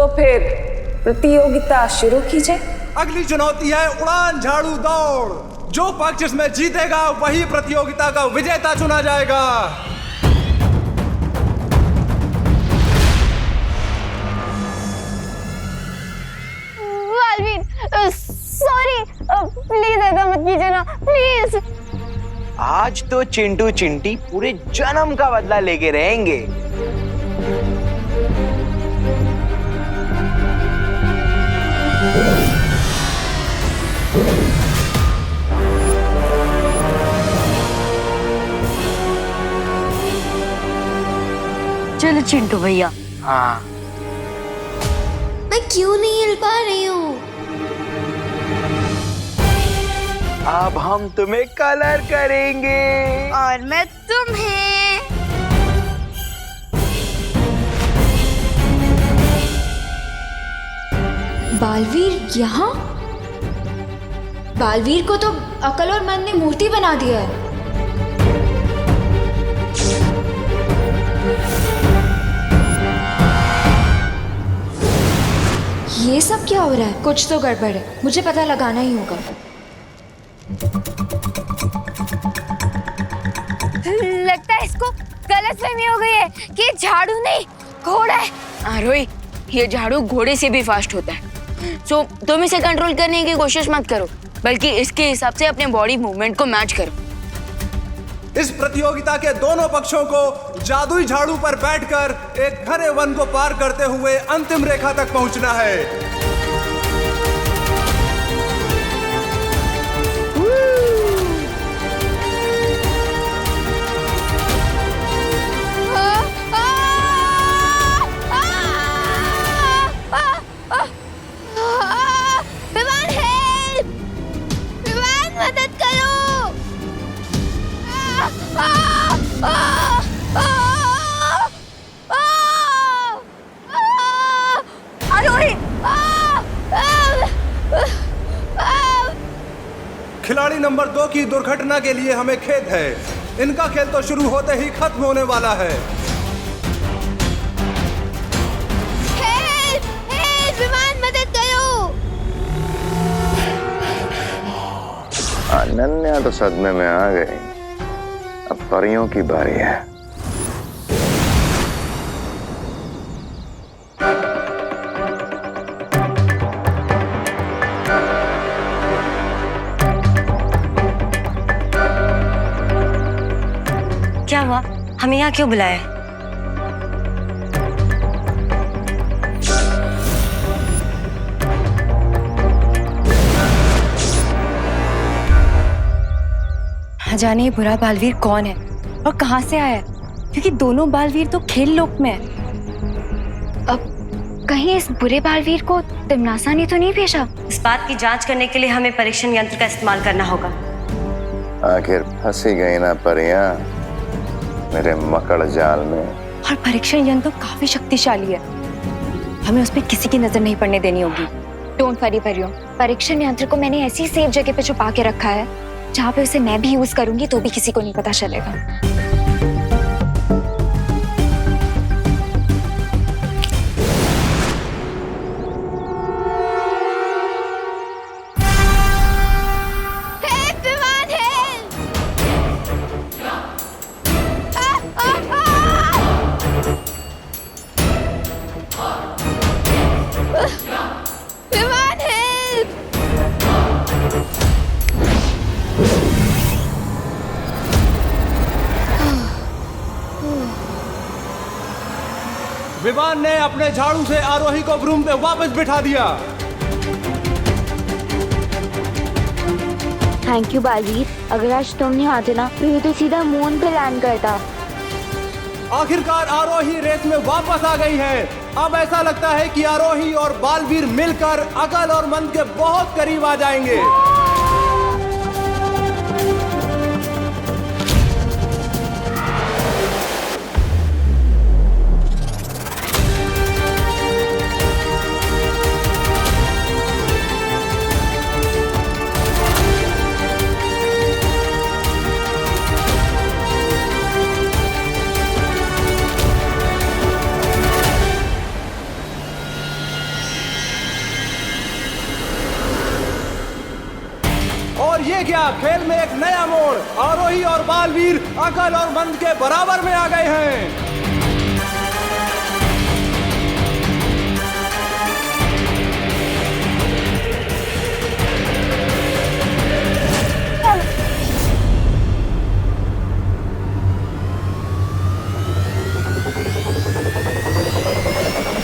तो फिर प्रतियोगिता शुरू कीजिए। अगली चुनौती है उड़ान झाड़ू दौड़। जो पक्ष इसमें जीतेगा वही प्रतियोगिता का विजेता चुना जाएगा। बालवीर, सॉरी, प्लीज ऐसा मत कीजिए ना, प्लीज। आज तो चिंटू चिंटी पूरे जन्म का बदला लेके रहेंगे। चलो चिंटू भैया। हाँ, मैं क्यों नहीं हिल पा रही हूँ? अब हम तुम्हें कलर करेंगे। और मैं तुम्हें। बालवीर यहाँ? बालवीर को तो अकल और मन ने मूर्ति बना दिया है। ये सब क्या हो रहा है? कुछ तो गड़बड़ है, मुझे पता लगाना ही होगा। लगता है इसको गलतफहमी हो गई है कि झाड़ू नहीं घोड़ा है। आरोही, ये झाड़ू घोड़े से भी फास्ट होता है। सो तुम इसे कंट्रोल करने की कोशिश मत करो, बल्कि इसके हिसाब से अपने बॉडी मूवमेंट को मैच करो। इस प्रतियोगिता के दोनों पक्षों को जादुई झाड़ू पर बैठकर एक घने वन को पार करते हुए अंतिम रेखा तक पहुंचना है। विमान हेल्प! विमान मदद करो! खिलाड़ी नंबर 2 की दुर्घटना के लिए हमें खेद है। इनका खेल तो शुरू होते ही खत्म होने वाला है। हेल्प! हेल्प! विमान मदद करो! अनन्या तो सदमे में आ गई। अब परियों की बारी है। क्या हुआ? हमें यहाँ क्यों बुलाया? जाने ये बुरा बालवीर कौन है और कहाँ से आया है, क्योंकि दोनों बालवीर तो खेल लोक में है। अब कहीं इस बुरे बालवीर को तिमनासा ने तो नहीं भेजा? इस बात की जांच करने के लिए हमें परीक्षण यंत्र का इस्तेमाल करना होगा। आखिर फंसी गई ना परियां मेरे मकड़ जाल में। और परीक्षण यंत्र तो काफी शक्तिशाली है, हमें उस पर किसी की नजर नहीं पड़ने देनी होगी। डोंट वरी परियों, परीक्षण यंत्र को मैंने ऐसी सेफ जगह पे छुपा के रखा है जहाँ पे उसे मैं भी यूज करूंगी तो भी किसी को नहीं पता चलेगा। विमान ने अपने झाड़ू से आरोही को ब्रूम पे वापस बिठा दिया। थैंक यू बालवीर, अगर आज तुम नहीं आते ना तो ये तो सीधा मून पे लैंड करता। आखिरकार आरोही रेस में वापस आ गई है। अब ऐसा लगता है कि आरोही और बालवीर मिलकर अकल और मन के बहुत करीब आ जाएंगे। ये क्या, खेल में एक नया मोड़। आरोही और बालवीर अकल और मंद के बराबर में आ गए हैं।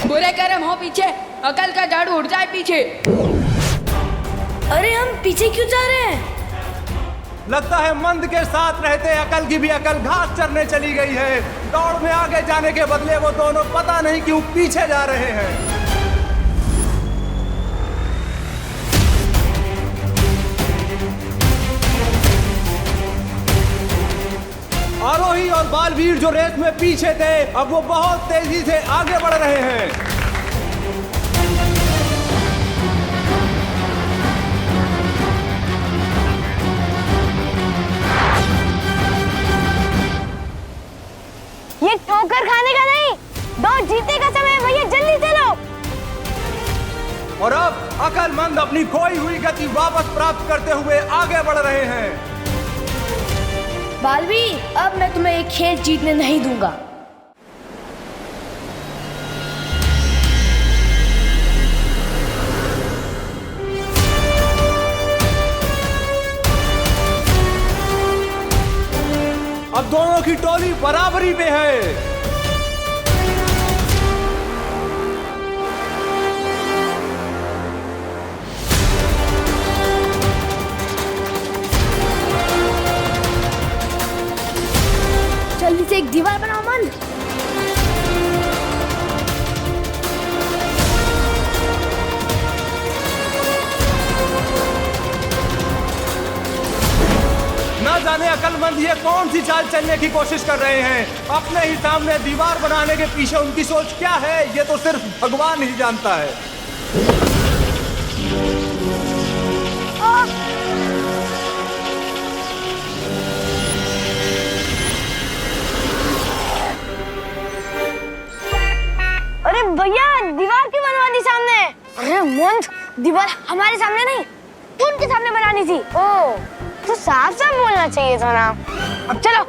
बुरे कर्म हो पीछे, अकल का झाड़ू उड़ जाए पीछे। अरे हम पीछे क्यों जा रहे हैं? लगता है मंद के साथ रहते अकल की भी अकल घास चरने चली गई है। दौड़ में आगे जाने के बदले वो दोनों पता नहीं क्यों पीछे जा रहे हैं। आरोही और बालवीर जो रेस में पीछे थे, अब वो बहुत तेजी से आगे बढ़ रहे हैं। ये ठोकर खाने का नहीं, दौड़ जीतने का समय है भैया, जल्दी चलो। और अब अकलमंद अपनी खोई हुई गति वापस प्राप्त करते हुए आगे बढ़ रहे हैं। बालवीर, अब मैं तुम्हें एक खेल जीतने नहीं दूंगा। अब दोनों की टोली बराबरी पे है। जल्दी से एक दीवार बनाओ मन। ना जाने अकलमंद ये कौन सी चाल चलने की कोशिश कर रहे हैं। अपने ही सामने दीवार बनाने के पीछे उनकी सोच क्या है, ये तो सिर्फ भगवान ही जानता है। अरे भैया, दीवार क्यों बनवा दी सामने? अरे मंद, दीवार हमारे सामने नहीं, उनके सामने बनानी थी। ओ, तो साफ साफ बोलना चाहिए था ना। अब चलो।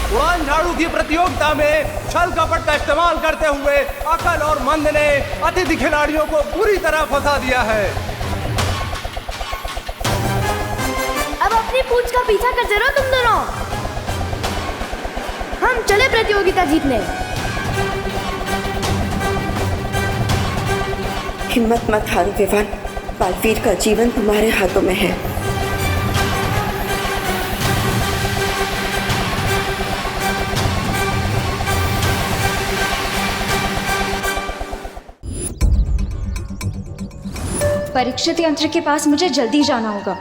उड़ान झाड़ू की प्रतियोगिता में छल कपट का इस्तेमाल करते हुए अकल और मंद ने अतिथि खिलाड़ियों को पूरी तरह फंसा दिया है। अब अपनी पूंछ का पीछा करते रहो तुम दोनों। हम चले प्रतियोगिता जीतने। हिम्मत मत हारो विवान, बालवीर का जीवन तुम्हारे हाथों में है। परीक्षित यंत्र के पास मुझे जल्दी जाना होगा।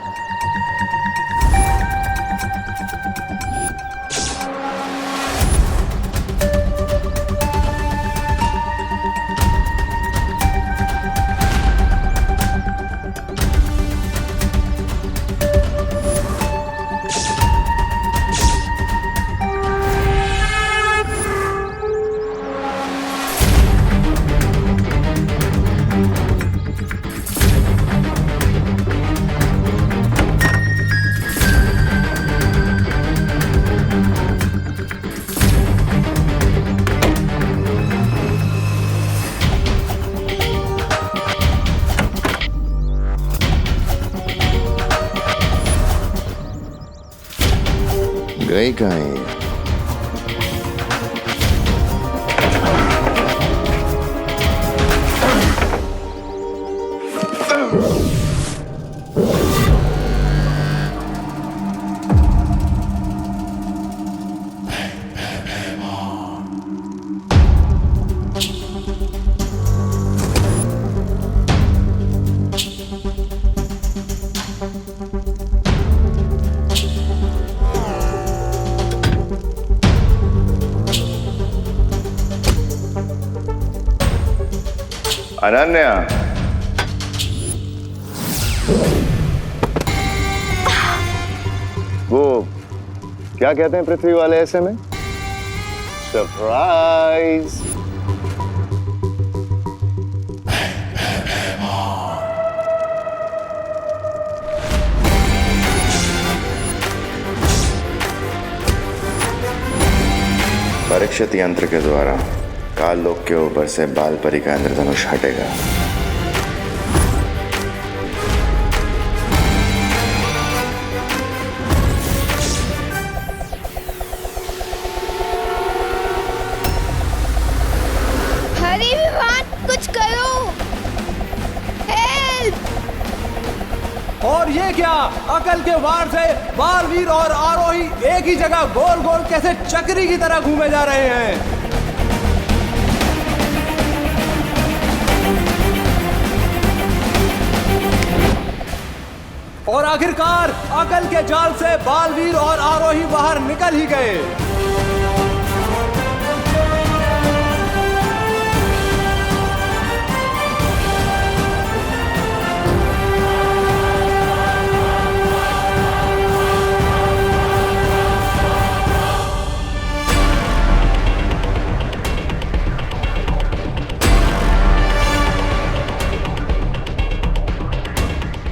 गई कहीं? अनन्या, वो क्या कहते हैं पृथ्वी वाले ऐसे में? सरप्राइज। परीक्षित यंत्र के द्वारा काल लोक के ऊपर से बाल परी का इंद्रधनुष हटेगा। हरी विवान, कुछ करो। हेल्प! और ये क्या, अकल के वार से बालवीर और आरोही एक ही जगह गोल गोल कैसे चक्री की तरह घूमे जा रहे हैं। और आखिरकार अकल के जाल से बालवीर और आरोही बाहर निकल ही गए।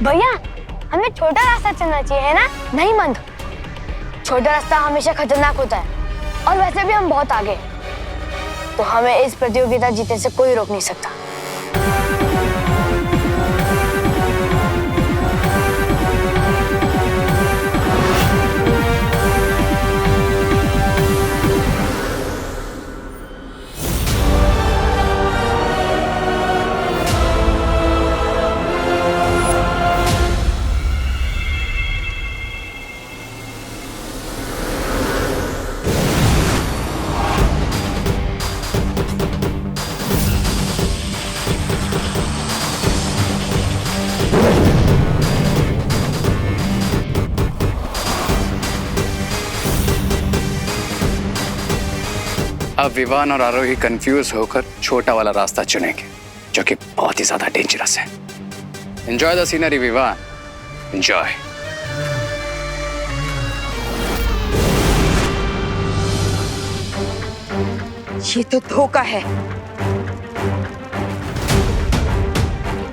भैया, हमें छोटा रास्ता चलना चाहिए, है ना? नहीं मंद, छोटा रास्ता हमेशा खतरनाक होता है और वैसे भी हम बहुत आगे, तो हमें इस प्रतियोगिता जीतने से कोई रोक नहीं सकता। अब विवान और आरोही कंफ्यूज होकर छोटा वाला रास्ता चुनेंगे, जो कि बहुत ही ज्यादा डेंजरस है। Enjoy the scenery Vivaan, enjoy. ये तो धोखा है।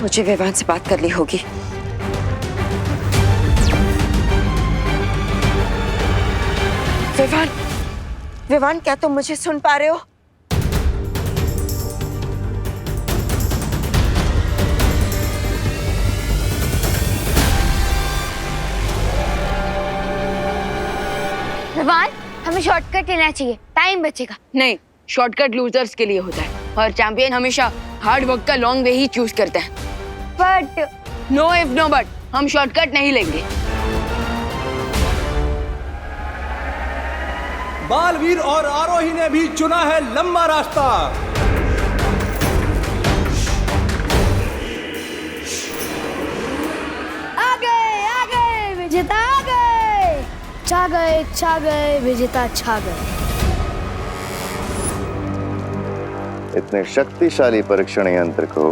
मुझे विवान से बात करनी होगी। विवान, विवान, क्या तुम मुझे सुन पा रहे हो? विवान, हमें शॉर्टकट लेना चाहिए, टाइम बचेगा। नहीं, शॉर्टकट लूजर्स के लिए होता है और चैंपियन हमेशा हार्ड वर्क का लॉन्ग वे ही चूज करते हैं। But no if no but, हम शॉर्टकट नहीं लेंगे। बालवीर और आरोही ने भी चुना है लंबा रास्ता। आगे विजेता, आगे छा गए विजेता, छा गए। इतने शक्तिशाली परीक्षण यंत्र को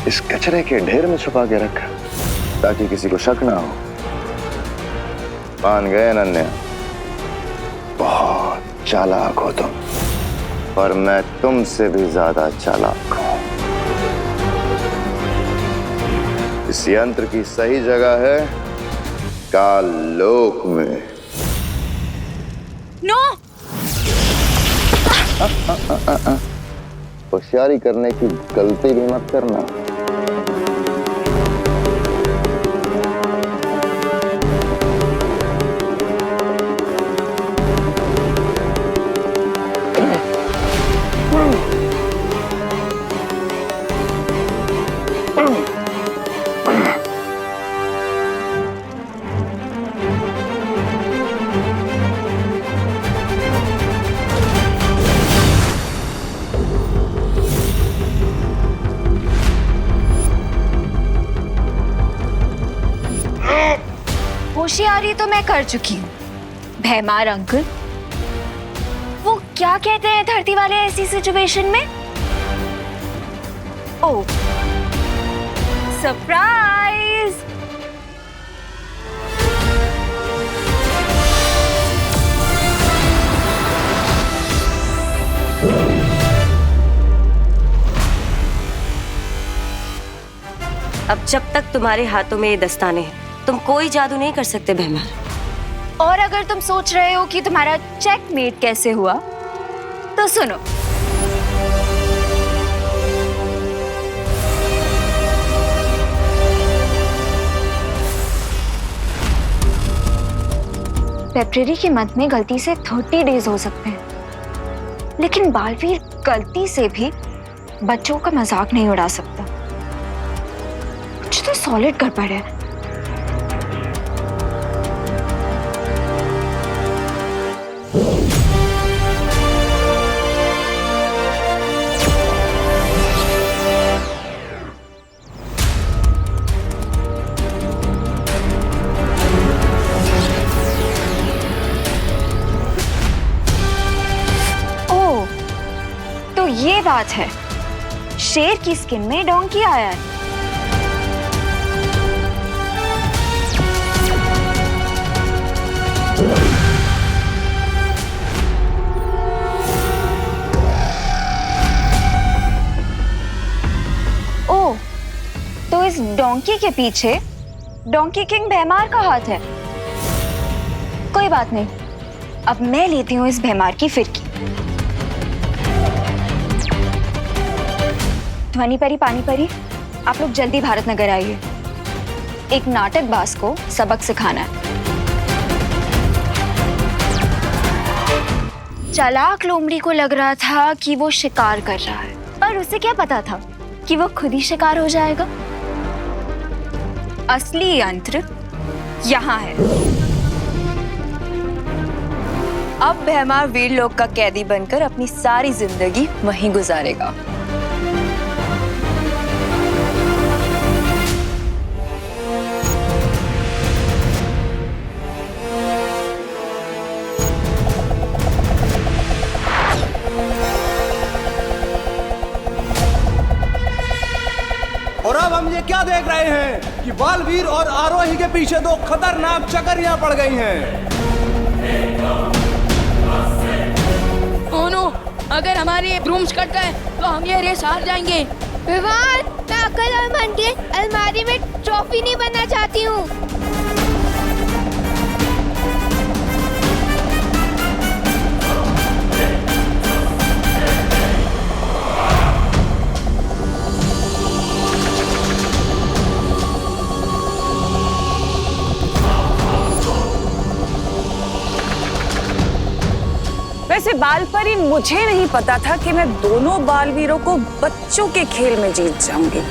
इस कचरे के ढेर में छुपा के रखा ताकि किसी को शक ना हो। मान गए अनन्या, बहुत चालाक हो तुम, और मैं तुमसे भी ज्यादा चालाक हूं। इस यंत्र की सही जगह है काल लोक में। नो! होशियारी करने की गलती भी मत करना। होशियारी तो मैं कर चुकी हूँ। भैमार अंकल, वो क्या कहते हैं धरती वाले ऐसी सिचुएशन में? ओह, सरप्राइज! अब जब तक तुम्हारे हाथों में ये दस्ताने हैं, तुम कोई जादू नहीं कर सकते भैमार। और अगर तुम सोच रहे हो कि तुम्हारा चेकमेट कैसे हुआ, तो सुनो। फेब्रुअरी के मंथ में गलती से 30 डेज हो सकते हैं, लेकिन बालवीर गलती से भी बच्चों का मजाक नहीं उड़ा सकता। कुछ तो सॉलिड गड़बड़ है। तो ये बात है, शेर की स्किन में डोंकी आया है। ओह, तो इस डोंकी के पीछे डोंकी किंग भैमार का हाथ है। कोई बात नहीं, अब मैं लेती हूँ इस भैमार की फिरकी। ध्वनि परी, पानी परी, आप लोग जल्दी भारत नगर आइए। एक नाटक बाज को सबक सिखाना है। चालाक लोमड़ी को लग रहा था कि वो शिकार कर रहा है, पर उसे क्या पता था कि वो खुद ही शिकार हो जाएगा। असली यंत्र यहाँ है। अब भैमार वीर लोक का कैदी बनकर अपनी सारी जिंदगी वहीं गुजारेगा। और अब हम ये क्या देख रहे हैं कि बालवीर और आरोही के पीछे दो खतरनाक चकरियां पड़ गई हैं। ओह नो, अगर हमारे ब्रूम्स कट गए तो हम ये रेस हार जाएंगे। विवान, मैं अक्लमंद के अलमारी में ट्रॉफी नहीं बनना चाहती हूँ। वैसे बालपरी, मुझे नहीं पता था कि मैं दोनों बालवीरों को बच्चों के खेल में जीत जाऊंगी।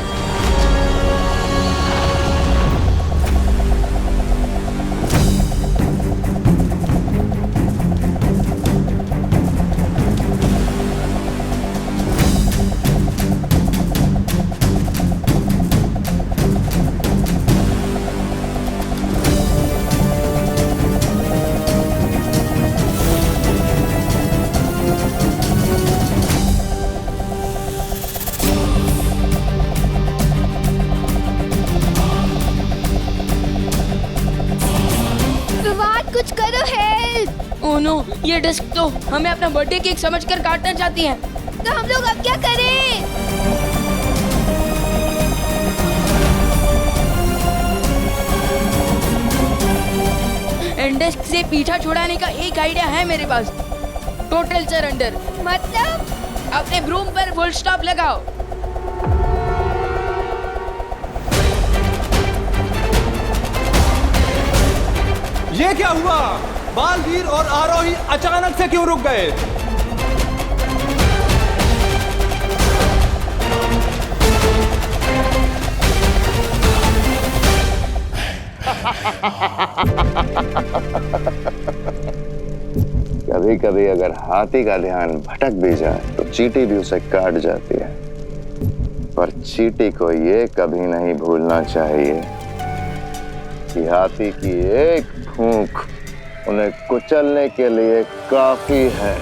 कुछ करो, हेल्प! ओह नो, ये डिस्क तो हमें अपना बर्थडे केक समझकर काटना चाहती है। तो हम लोग अब क्या करें? डिस्क से पीछा छुड़ाने का एक आइडिया है मेरे पास। Total surrender. मतलब? अपने ब्रूम पर फुल स्टॉप लगाओ। ये क्या हुआ? बालवीर और आरोही अचानक से क्यों रुक गए? कभी कभी अगर हाथी का ध्यान भटक भी जाए तो चींटी भी उसे काट जाती है, पर चींटी को ये कभी नहीं भूलना चाहिए कि हाथी की एक फूंक उन्हें कुचलने के लिए काफी है।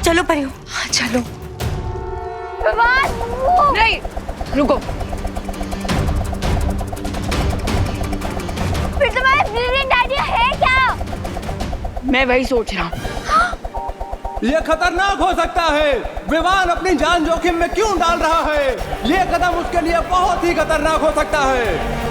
चलो परियो। हाँ चलो। नहीं, रुको। फिर तुम्हारा ब्रिलियंट आइडिया है क्या? मैं वही सोच रहा हूँ। ये खतरनाक हो सकता है। विवान अपनी जान जोखिम में क्यों डाल रहा है? ये कदम उसके लिए बहुत ही खतरनाक हो सकता है।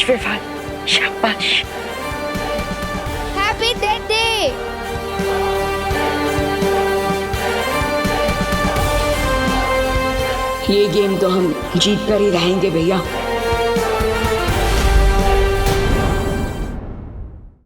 विवान, शाबाश। Happy death day. ये गेम तो हम जीत कर ही रहेंगे भैया।